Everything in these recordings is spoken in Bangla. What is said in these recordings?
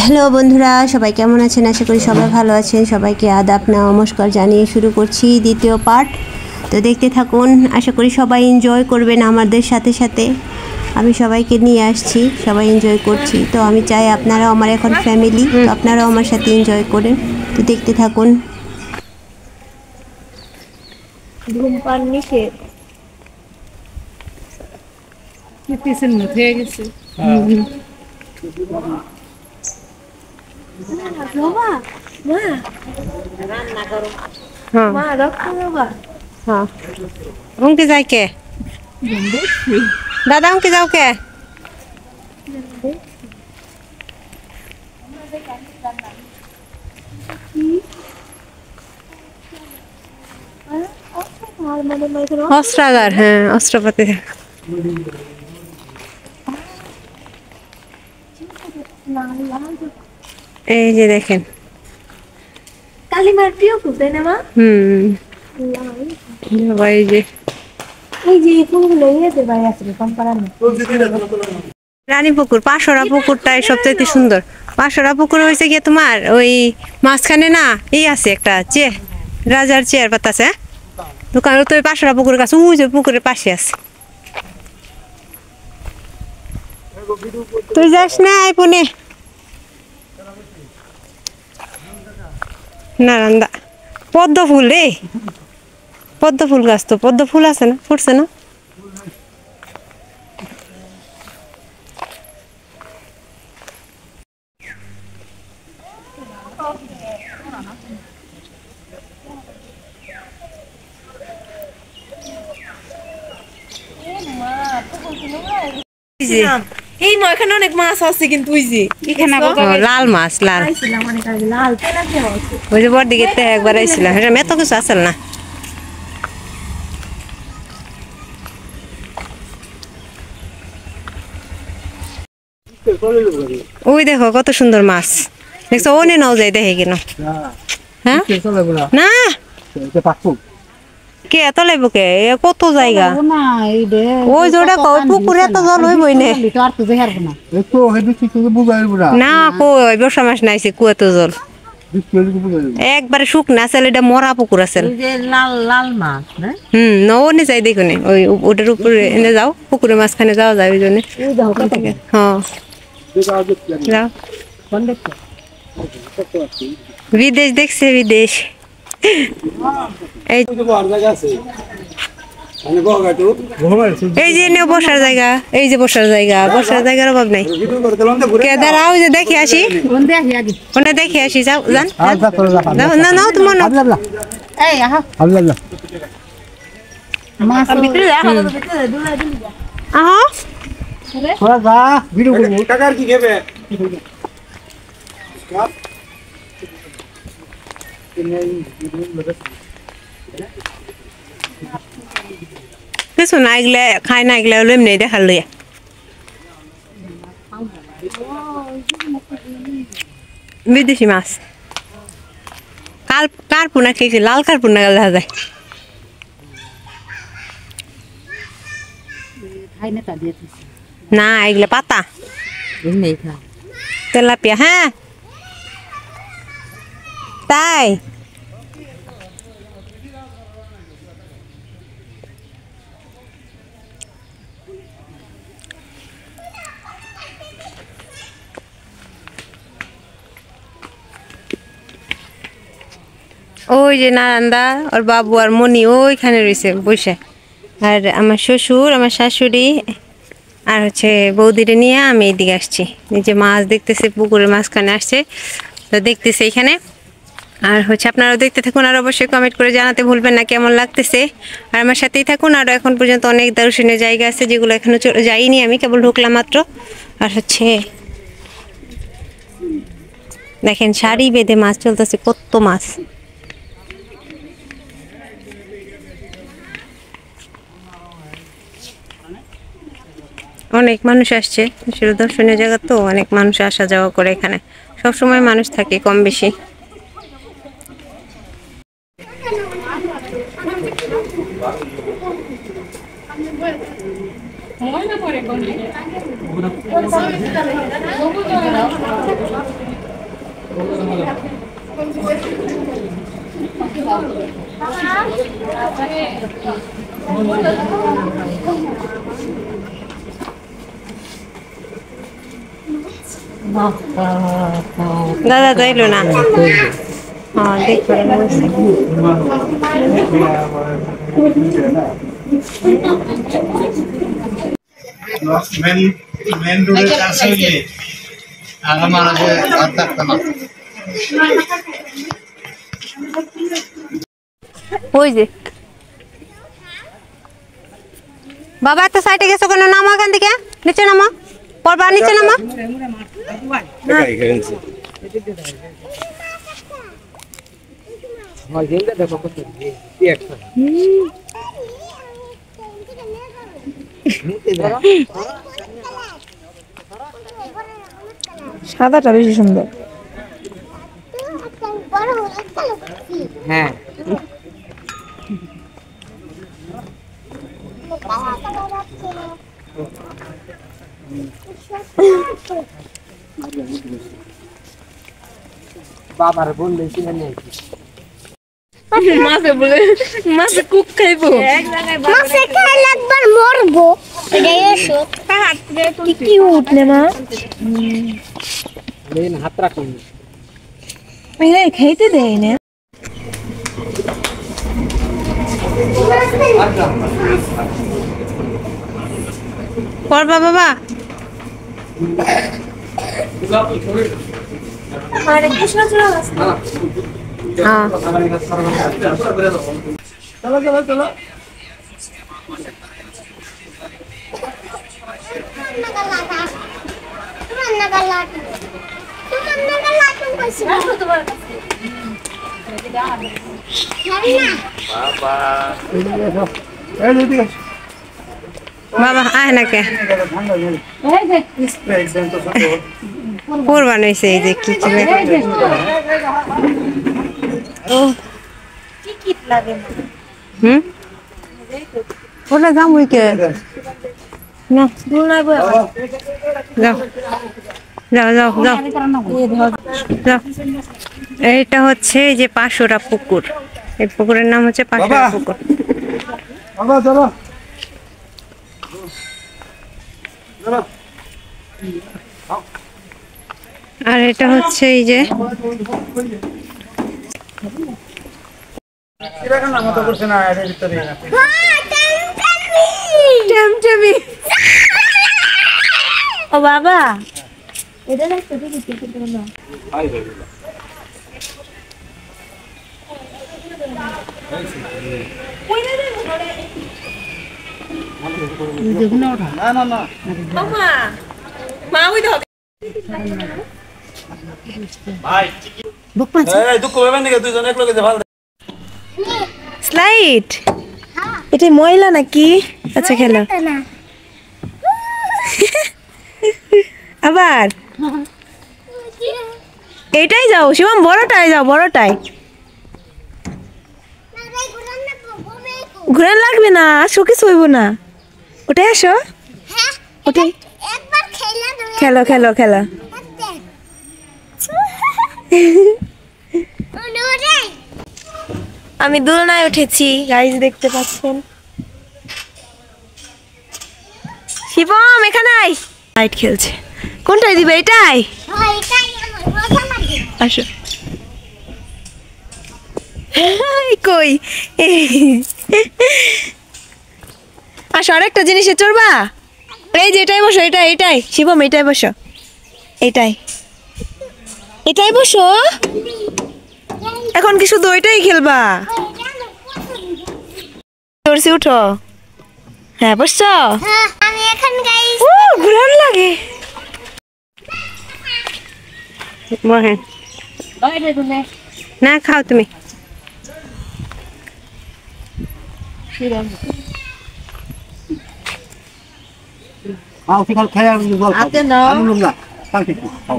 হ্যালো বন্ধুরা, সবাই কেমন আছেন? আশা করি সবাই ভালো আছেন। সবাইকে আদাব নমস্কার জানিয়ে শুরু করছি দ্বিতীয় পার্ট। তো দেখতে থাকুন, আশা করি সবাই এনজয় করবেন আমাদের সাথে সাথে। আমি সবাইকে নিয়ে আসছি, সবাই এনজয় করছি। তো আমি চাই আপনারাও আমার এখন ফ্যামিলি, তো আপনারাও আমার সাথে এনজয় করেন। তো দেখতে থাকুন। ধূমপান নিষেধ। হয়ে গেছে। उनके जाए के दादा उनके जाओ के অস্ত্রাগার, হ্যাঁ অস্ত্রপাতি। এই যে দেখেন কালিমার প্রিয় ফুল তাই না মা? এই যে এই যে ফুলগুলো ইয়েতে বাড়ি আছে কম্পারানো। রানী পুকুর, পাশরা পুকুরটাই সবচেয়ে সুন্দর। পাশরা পুকুর হয়েছে গিয়ে তোমার ওই মাঝখানে না এই আছে একটা রাজার চেয়ার পাতা আছে, দোকান তো ওই পাশরা পুকুরের কাছে, ওই যে পুকুরের পাশে আছে। তুই যাস না আইপুনে নারান্দা পদ্ম ফুল রে, পদ্ম ফুল গাছ, তো পদ্ম ফুল আছে না, ফুটছে না? এই মা এখানে অনেক মাছ আছে কিন্তু ওই যে এখানে লাল মাছ, লাল লাল ওই যে বড় দিকে একবার আইছিলাম, এটা মেত কিছু আসল না। ওই দেখো কত সুন্দর মাছ দেখছো, ওনে নাও যাই দেখে কেন? হ্যাঁ না কে এত লাইব কে, কত জায়গা ওই জোড়া কই পুকুরে তো জল হইবই না কই বর্ষা মাস নাইছে কুয়া তো জল একবারে শুকনা আছে, এটা মরা পুকুর আছে। লাল লাল মাছ না? ননে যাই দেখুন, ওই ওটার উপরে এনে যাও, পুকুরের মাঝখানে যাওয়া যায় ওই জন্য। হ্যাঁ যাও, বিদেশ দেখছে বিদেশ। এই যে বসার জায়গা, এই যে বসার জায়গা, বসার জায়গার অভাব নাই। দাঁড়াও যে দেখে আসি, ওনে দেখে আসি, যাও যান না নাও তোমার কিছু না, এগুলা খায় না, এগুলা হলো এমনি দেখার লইয়া। বিদেশি মাছ কার্পুনা খেয়েছি, লাল কার্পুনা দেখা যায়। না এগুলা পাতা তেলাপিয়া, হ্যাঁ তাই ওই যে নারান্দা ওর বাবু আর মনি ওইখানে রয়েছে বসে, আর আমার শ্বশুর, আমার শাশুড়ি আর হচ্ছে বৌদিরে নিয়ে আমি এইদিকে আসছি। নিজে মাছ দেখতেছে, পুকুরের মাঝখানে আসছে তো দেখতেছে এইখানে। আর হচ্ছে আপনারাও দেখতে থাকুন, আর অবশ্যই কমেন্ট করে জানাতে ভুলবেন না কেমন লাগতেছে। আর আমার সাথেই থাকুন। আর এখন পর্যন্ত অনেক দর্শনীয় জায়গা আছে যেগুলো এখনো যাইনি, আমি কেবল ঢুকলাম মাত্র। আর হচ্ছে দেখেন সারি বেঁধে মাছ চলতেছে, কত মাছ। অনেক মানুষ আসছে, সেটা দর্শনীয় জায়গা তো অনেক মানুষ আসা যাওয়া করে, এখানে সবসময় মানুষ থাকে কম বেশি। দাদা যাইলো না হ্যাঁ দেখো মেন রোডের কাছে হইলে আগে মারাকে হাত থাকতো না। ওই যে বাবা এত সাইডে গেছো কেন? নামো এখান থেকে, নিচে নামো, পড়বা নিচে নামো। সাদাটা বেশি সুন্দর। হ্যাঁ বাবার বললে শুনে মাছে বলে মাছে কুক খাইবো, মাছে খাইলে একবার মরবো। এটাই ওষুধ। কি কিউট না মা, হাত রাখুন। এই খাইতে দেয় না। পড়বা বাবা। আরে কৃষ্ণ চলে আসছে। হ্যাঁ চলো চলো চলো। বাবা আয় না কে পড়বা নইছে এই যে কি ছিল হুম ওটা যাবই কে না যাও যাও যাও যাও যাও। এইটা হচ্ছে এই যে পাঁচশোটা পুকুর, এই পুকুরের নাম হচ্ছে পাঁচশোটা পুকুর। বাবা চলো চলো। আর এটা হচ্ছে এই যে কিরকম মতো করছে না এর ভিতরে ট্যামট্যামি। ও বাবা এটা দেখতে দেখতে না। না না না মামা মা ওই দাও ভাই এই দুঃখ হবে না দুইজন এক লগে যে ভালো স্লাইড। এটা ময়লা নাকি? আচ্ছা খেলো না আবার। এটাই যাও শিবম, বড়টাই যাও, বড়টাই। ঘুরান লাগবে না, আসো কিছু হইব না। ওটাই আসো, ওটাই একবার খেলা খেলো খেলো খেলো। আমি দোলনায় উঠেছি, গাইজ দেখতে পাচ্ছেন। শিবম এখানে আয়, লাইট খেলছে। কোনটাই দিবে? এটাই আসো। কই আসো, আরেকটা জিনিসে চড়বা। এই যে এটাই বসো, এটাই এটাই শিবম, এটাই বসো, এটাই এটাই বসো। এখন কি শুধু ওইটাই খেলবা? চড়ছি, উঠো। হ্যাঁ বসছো। আমি এখন গাইস ও ঘুরান লাগে। বহেন না, খাও তুমি। খাও শিকাল খেয়ে আর জল খাও আমি লোক না কাল ঠিক খাও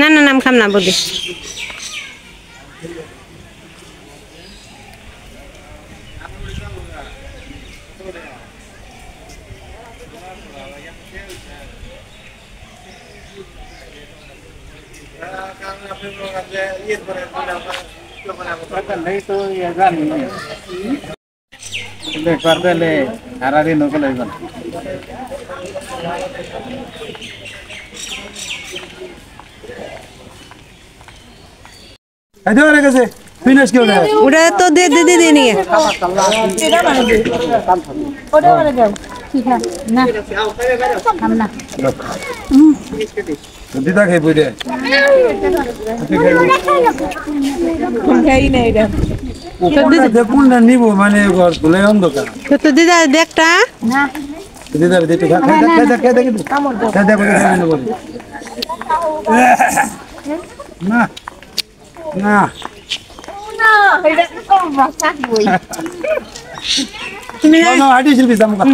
না না নাম খাম না বদি। नहीं तो ये जान देख कर दे ले सारा दिन हो गया इधर इधर कैसे फिनिश क्यों है ওটা তো দে নিয়ে दीदा खाई पूरे देखুন না নিব মানে ঘর খুলে অন্ধকার তো দিদা দেখটা दीदा देखते खा ना ना না আটি শিল্পী সামকা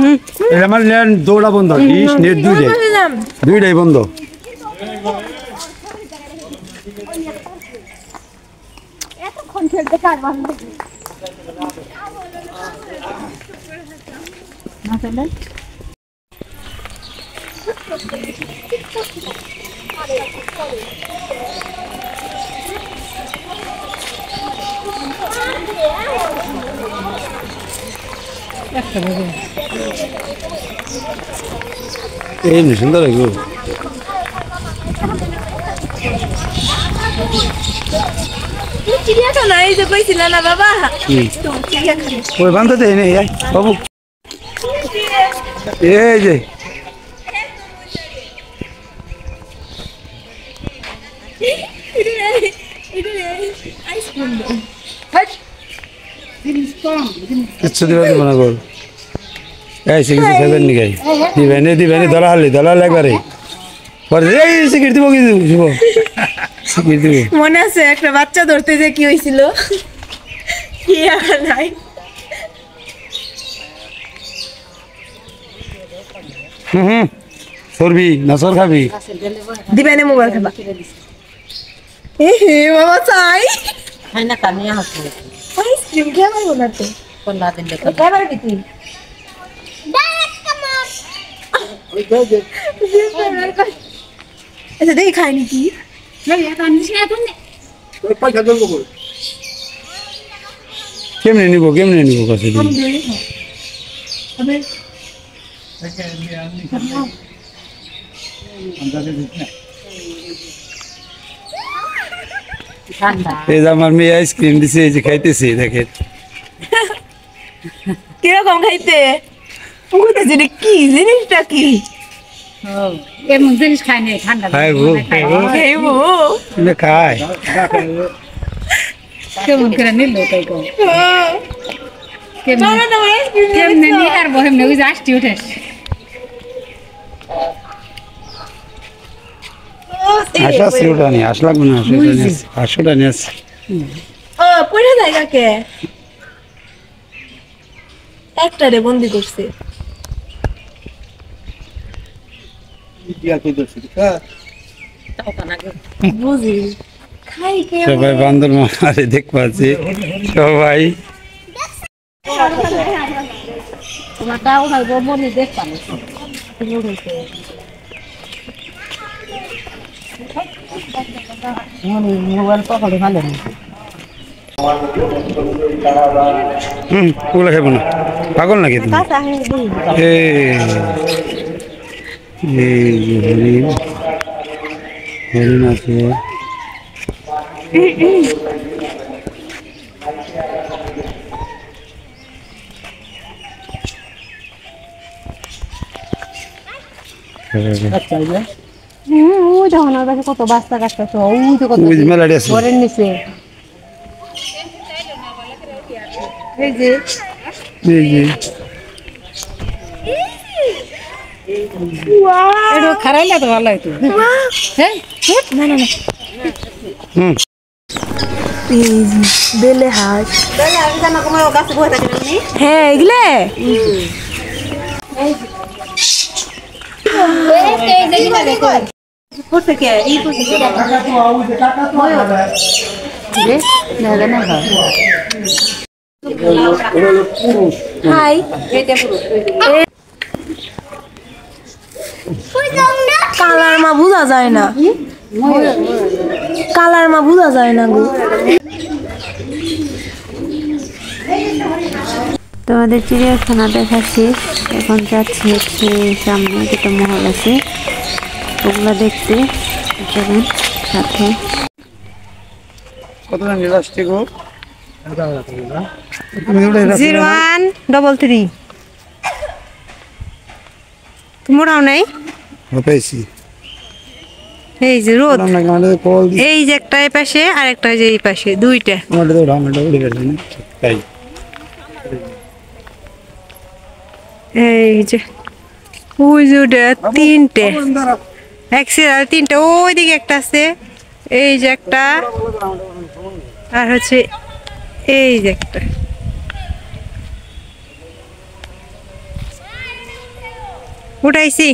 আমার ল্যান্ড দৌড়া বন্ধ ডিশ নেট দুইটাই বন্ধ এতক্ষণ খেলতে পারবাম না চলে এই নি সুন্দর লাগো চিড়িয়াখানা এই যে কইছিল না বাবা চিড়িয়াখানা ওই বান্ধা দেই নে আয় বাবু এই যে কিচ্ছু দিবা দিব না গোল এই সিকিউরিটি খাবেন নি গাই দিবেন দলা একবারে পরে এই সিকিউরিটি দিব কি দিব সিকিউরিটি দিব মনে আছে একটা বাচ্চা ধরতে যে কি হইছিল কি আর নাই সরবি না সর খাবি দিবেনে মোবাইল খাবা এ হে বাবা চাই খাই না কামিয়া হচ্ছে আইসক্রিম খাবার বানাতে কোলা দিলে খাবার দিতি আচ্ছা দেখি খাই নাকি কেমনে নিব কাছে ঠান্ডা এই যে আমার মেয়ে আইসক্রিম দিছে এই যে খাইতেছে দেখেন কিরকম খাইতে বুঝতেছি না কি জিনিসটা কি এমন জিনিস খাই নাই ঠান্ডা খাইবো খাইবো না খায় কেমন করে নিল তাই কো চলো না আইসক্রিম কেমনে নি আর বহেমনে ওই যে আসটি উঠে আশা সিউটা নি আশ লাগবে না আশটা নি আছে ও পড়ে যায় কাকে একটা রে বন্দি করছে বুঝি খাই কে সবাই বান্দর মারে দেখ পাচ্ছে সবাই তোমার দাও খাইবো মনি দেখ পানি মোবাইল পকড়ে ভালো ওগুলো খাইব না পাগল নাকি তুমি হরিণ আছে ওই দেখো না কাছে কত বাচ্চা কাচ্চা তো ওই তো কত ওই যে মেলাটি আছে ঘরের নিচে এই যে এই যে এটা খারাইলে তো ভালো হইতো হ্যাঁ না না না হুম বেলে হাঁস তাহলে আমি জানা তোমার কাছে বসে থাকি না হ্যাঁ এগুলে করতে কে এই করতে কে হাই কালার মা বোঝা যায় না কালার মা বোঝা যায় না গো। তোমাদের চিড়িয়াখানা দেখা শেষ, এখন যাচ্ছি হচ্ছে সামনে দুটো মহল আছে, ওগুলো দেখতে যাবেন সাথে। কত দাম লাস্টে গো? 0133 তোমরাও নাই? পেয়েছি এই যে রোদ, আমাদের কল এই যে একটা এই পাশে আর একটা যে এই পাশে, দুইটা। আমাদের তো আমরা উড়ে গেছে না তাই এই যে ওই যে ওটা তিনটে, এক সিরিয়াল তিনটে, ওইদিকে একটা আছে, এই যে একটা, আর হচ্ছে এই যে একটা। উঠাইছি,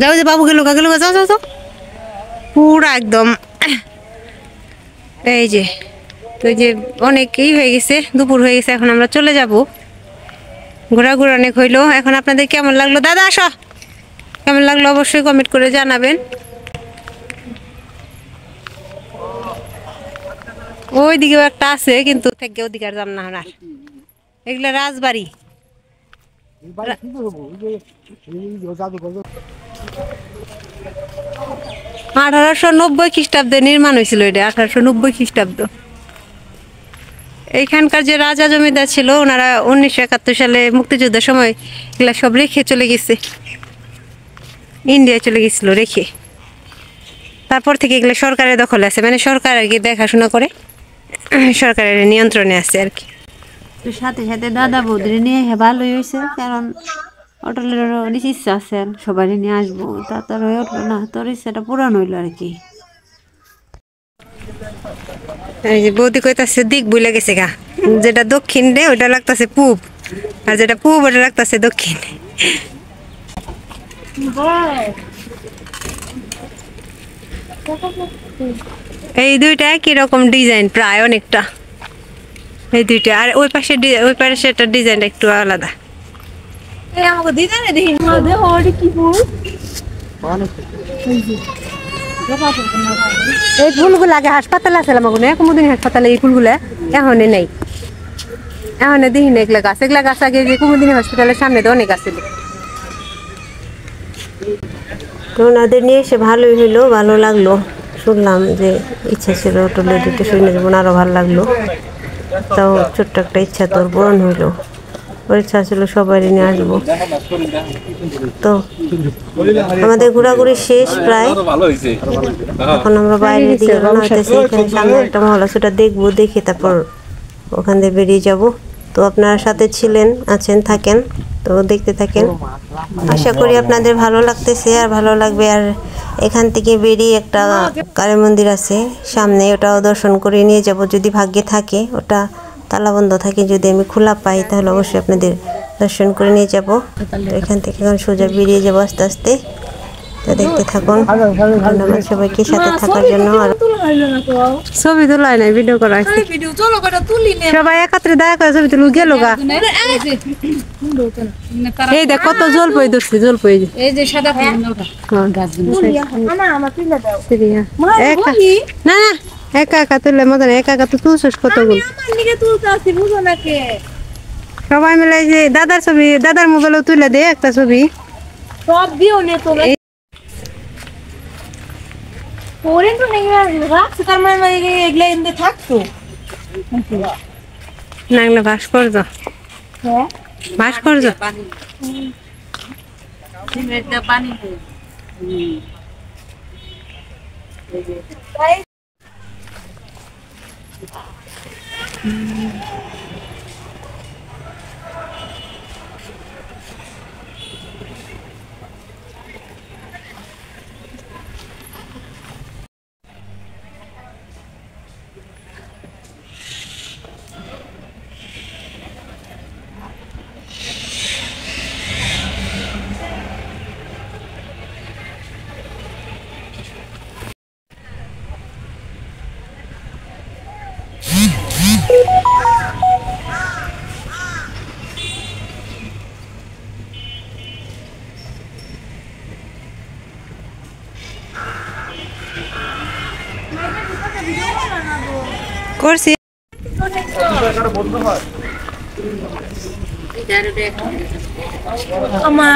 যাও যে বাবু গেল গেল, যাও যাও যাও, পুরা একদম। এই যে তো যে অনেকই হয়ে গেছে, দুপুর হয়ে গেছে, এখন আমরা চলে যাব। ঘোরাঘুরি অনেক হইলো। এখন আপনাদের কেমন লাগলো? দাদা আসো, কেমন লাগলো অবশ্যই কমেন্ট করে জানাবেন। ওই দিকেও একটা আছে, কিন্তু থেকে ওদিকে আর যাম না আর। এগুলা রাজবাড়ি, 1890 খ্রিস্টাব্দে নির্মাণ হয়েছিল এটা, 1890 খ্রিস্টাব্দ। এইখানকার যে রাজা জমিদার ছিল, ওনারা 1971 সালে মুক্তিযুদ্ধের সময় এগুলা সব রেখে চলে গেছে, ইন্ডিয়ায় চলে গেছিল রেখে। তারপর থেকে এগুলো সরকারের দখলে আছে, মানে সরকার আর কি দেখাশোনা করে, সরকারের নিয়ন্ত্রণে আছে আর কি। তো সাথে সাথে দাদা বৌদিরে নিয়ে ভালোই হয়েছে, কারণ হোটেলের অনেক ইচ্ছা আছে সবাই নিয়ে আসবো, তার হয়ে উঠলো না, তোর ইচ্ছাটা পূরণ হইলো আর কি। এই যে বৌদি কইতাছে দিক বুইলা গেছে গা, যেটা দক্ষিণ রে ওইটা লাগতাছে পূব, আর যেটা পূব ওটা লাগতাছে দক্ষিণ। এই দুইটা একই রকম ডিজাইন প্রায় অনেকটা, এই দুইটা। আর ওই পাশে ওই পাশে একটা ডিজাইনটা একটু আলাদা। আমাকে দিদা রে দেখি দেখো ওটা কি ফুল। এই ফুলগুলো আগে হাসপাতালে আসলে আমাকে কুমুদিনী হাসপাতালে, এই ফুলগুলো এখন নেই, এখন দেখি না এগুলা গাছ, এগুলা গাছ আগে যে কুমুদিনী হসপিটালের সামনে তো অনেক আছে। তো ওনাদের নিয়ে এসে ভালোই হইলো, ভালো লাগলো। শুনলাম যে ইচ্ছা ছিল হোটেলে দিতে, শুনে যেমন আরো ভালো লাগলো। তাও ছোট্ট একটা ইচ্ছা তোর পূরণ হইলো, ওর ইচ্ছা ছিল সবাই নিয়ে আসবো। তো আমাদের ঘোরাঘুরি শেষ প্রায়, এখন আমরা বাইরে দিকে রওনা হইতেছি। এখানে সামনে একটা মহল আছে, ওটা দেখবো, দেখে তারপর ওখান দিয়ে বেরিয়ে যাব। তো আপনারা সাথে ছিলেন, আছেন, থাকেন, তো দেখতে থাকেন। আশা করি আপনাদের ভালো লাগতেছে আর ভালো লাগবে। আর এখান থেকে বেরিয়ে একটা কালী মন্দির আছে সামনে, ওটাও দর্শন করে নিয়ে যাব যদি ভাগ্যে থাকে। ওটা তালাবন্ধ থাকে, যদি আমি খোলা পাই তাহলে অবশ্যই আপনাদের দর্শন করে নিয়ে যাব। তো এখান থেকে এখন সোজা বেরিয়ে যাবো আস্তে আস্তে। তো দেখতে থাকুন। ধন্যবাদ সবাইকে সাথে থাকার জন্য। আর ছবি তোলায় নাই, ভিডিও করা আছে। ভিডিও চলো কটা তুলি নে। সবাই একত্রে দয়া করে ছবি তুলু গেল গা। এই দেখ কত জল পই ধরছে, জল পই। এই যে সাদা ফুল ওটা গাছগুলো। না আমার তুলে দাও। না না, একা একা তুললে মজা নেই, একা একা তো তুলছিস কতগুলো। আমার নিকে তুলতে আসি বুঝো না কে। সবাই মিলে যে দাদার ছবি, দাদার মোবাইলেও তুলে দে একটা ছবি। সব দিও নে তো। ওরে তো নেই রাখছে, তার মানে এগুলা এনে থাকতো। না এগুলো ভাস্কর্য, হ্যাঁ ভাস্কর্য। করছি ওমা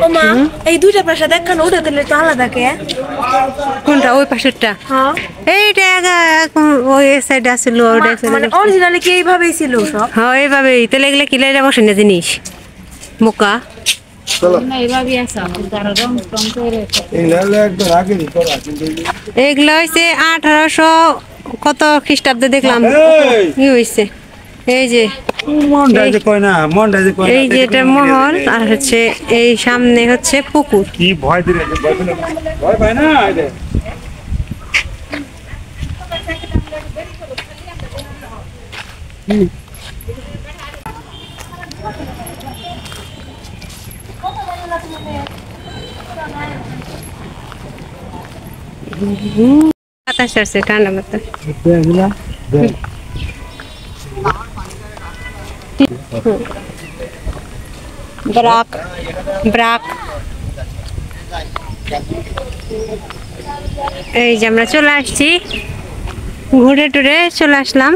ওমা এই দুইটা প্রাসাদ একখানে উঠে দিলে তো আলাদা কে? কোনটা ওই পাশেরটা হ্যাঁ এইটা ওই সাইডে আসছিল ওটা মানে অরিজিনালি কি এইভাবেই ছিল সব? হ্যাঁ এইভাবেই তাহলে এগুলো কিলাইরা বসে না জিনিস মোকা এগুলো হয়েছে 1800 কত খ্রিস্টাব্দে দেখলাম কি হয়েছে এই যে এই যে এটা মহল আর হচ্ছে এই সামনে হচ্ছে পুকুর কি ভয় দিলে ভয় পায় না বাতাস আসছে ঠান্ডা বাতাস ব্রাক ব্রাক এই যে আমরা চলে আসছি ঘুরে টুরে চলে আসলাম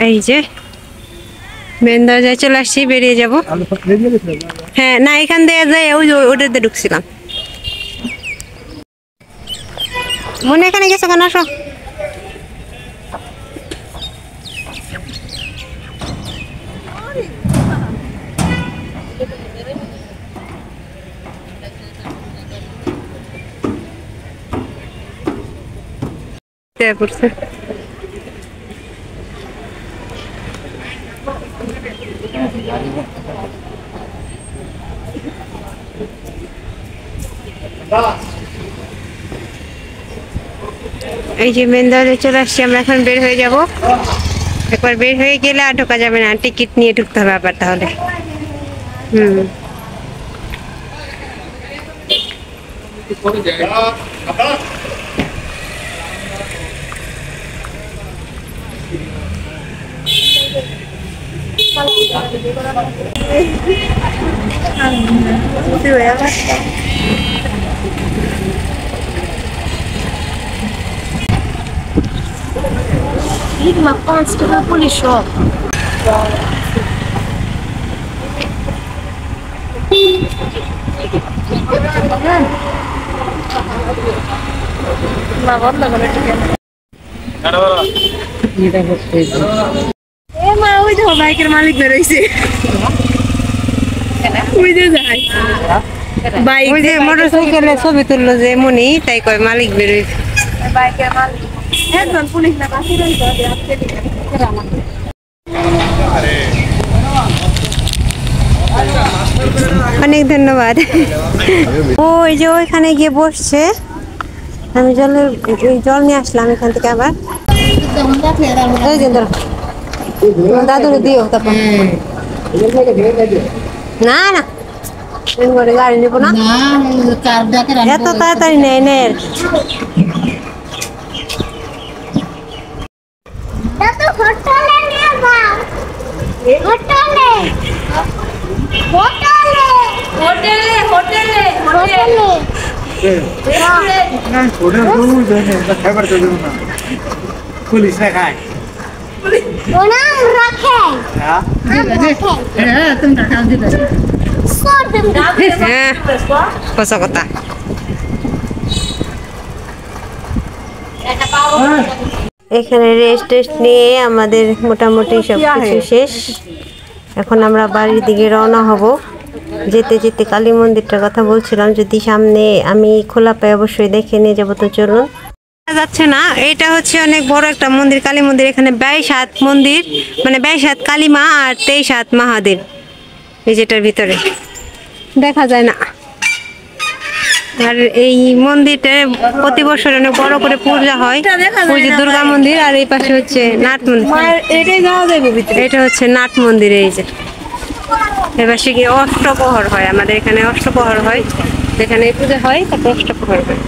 এই যে মেন দরজায় চলে আসছি বেরিয়ে যাব হ্যাঁ না এখান দিয়ে যাই ওই ওটাতে ঢুকছিলাম মনে এখানে গেছো কেন আসো পড়ছে এই যে মেন দরজায় চলে আসছি আমরা এখন বের হয়ে যাব একবার বের হয়ে গেলে আর ঢোকা যাবে না টিকিট নিয়ে ঢুকতে হবে আবার তাহলে Ligma konstanta polisho. Ma balla করে ঠিক আছে এ মা ওই দেখো বাইকের মালিক বেরোইছে ওই যে যায় বাইক ওই যে মোটরসাইকেলে ছবি তুললো যে মনি তাই কয় মালিক বেরোইছে বাইকের মালিক একজন পুলিশ না কাছে রইছে অনেক ধন্যবাদ ওই যে ওইখানে গিয়ে বসছে আমি জল নিয়ে আসলাম এখান থেকে আবার এই যে ধরো দাদুরে দিও তারপর না না ঘরে গাড়ি নেবো না এত তাড়াতাড়ি নেই নে দাদু হোটেলে নিয়ে যাও হোটেলে হোটেলে হোটেলে হোটেলে হোটেলে পুলিশ না খায় ওনাম রাখে হ্যাঁ তোমরা কাজ দিবে সর দেব হ্যাঁ কসা কথা এখানে রেস্ট নিয়ে আমাদের মোটামুটি সব কিছু শেষ এখন আমরা বাড়ির দিকে রওনা হব যেতে যেতে কালী মন্দিরটার কথা বলছিলাম যদি সামনে আমি খোলা পাই অবশ্যই দেখে নিয়ে যাবো তো চলুন যাচ্ছে না এটা হচ্ছে অনেক বড় একটা মন্দির কালী মন্দির এখানে 22 হাত মন্দির মানে 22 হাত কালী মা আর 23 হাত মহাদেব এই যেটার ভিতরে দেখা যায় না আর এই মন্দিরটা প্রতি বছর অনেক বড় করে পূজা হয় ওই যে দুর্গা মন্দির আর এই পাশে হচ্ছে নাট মন্দির এটাই যাওয়া যাবে ভিতরে এটা হচ্ছে নাট মন্দির এই যে এবার সে কি অষ্টপ্রহর হয় আমাদের এখানে অষ্টপ্রহর হয় যেখানে পূজা হয় তারপর অষ্টপ্রহর হয়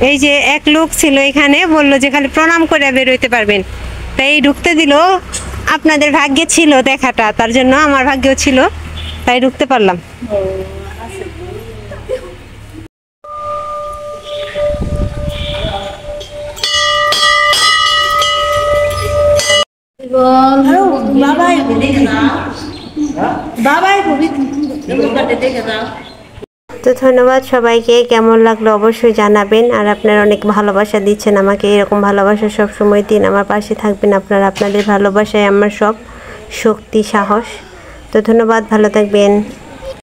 এই যে এক লোক ছিল এখানে বললো যে খালি প্রণাম করে বের হইতে পারবেন তাই ঢুকতে দিল আপনাদের ভাগ্যে ছিল দেখাটা তার জন্য আমার ভাগ্যেও ছিল তাই ঢুকতে পারলাম তো ধন্যবাদ সবাইকে, কেমন লাগলো অবশ্যই জানাবেন। আর আপনারা অনেক ভালোবাসা দিচ্ছেন আমাকে, এরকম ভালোবাসা সব সময় দিন, আমার পাশে থাকবেন আপনারা। আপনাদের ভালোবাসায় আমার সব শক্তি সাহস। তো ধন্যবাদ, ভালো থাকবেন।